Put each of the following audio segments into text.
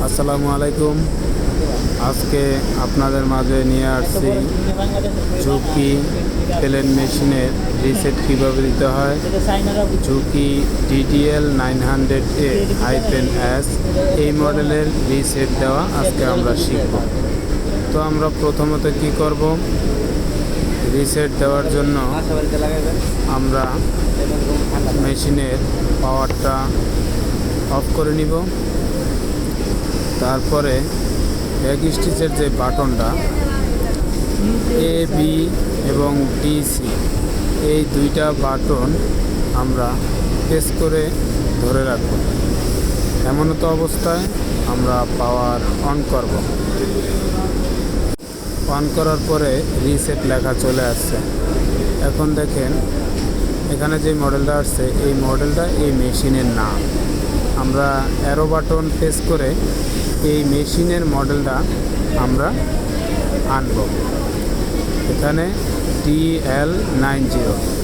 আসসালামু আলাইকুম। আজকে আপনাদের মাঝে নিয়ে আসছি ঝুঁকি প্লেন মেশিনের রিসেট কীভাবে দিতে হয়। ঝুঁকি DDL 900A-S এই মডেলের রিসেট দেওয়া আজকে আমরা শিখব। তো আমরা প্রথমত কি করব, রিসেট দেওয়ার জন্য আমরা মেশিনের পাওয়ারটা অফ করে নিব। তারপরে ব্যাক স্টিচের যে বাটনটা AB এবং DC এই দুইটা বাটন আমরা প্রেস করে ধরে রাখব। এমনত অবস্থায় আমরা পাওয়ার অন করব। অন করার পরে রিসেট লেখা চলে আসছে। এখন দেখেন এখানে যে মডেলটা আসছে এই মডেলটা এই মেশিনের নাম। আমরা অ্যারো বাটন প্রেস করে এই মেশিনের মডেলটা আমরা আনব। এখানে TL90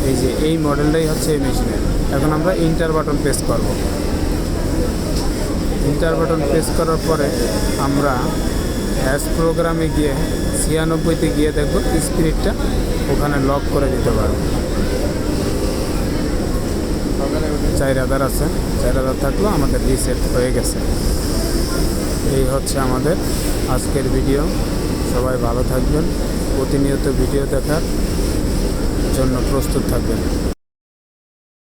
এই যে এই মডেলটাই হচ্ছে এই মেশিনের। এখন আমরা ইন্টার বাটন প্রেস করব। ইন্টার বাটন প্রেস করার পরে আমরা অ্যাস প্রোগ্রামে গিয়ে 96তে গিয়ে দেখব স্পিরিটটা ওখানে লক করে দিতে পারব। 4000 আছে, 4000 থাকলেও আমাদের রিসেট হয়ে গেছে। এই হচ্ছে আমাদের আজকের ভিডিও। সবাই ভালো থাকবেন, প্রতিনিয়ত ভিডিও দেখার জন্য প্রস্তুত থাকবেন।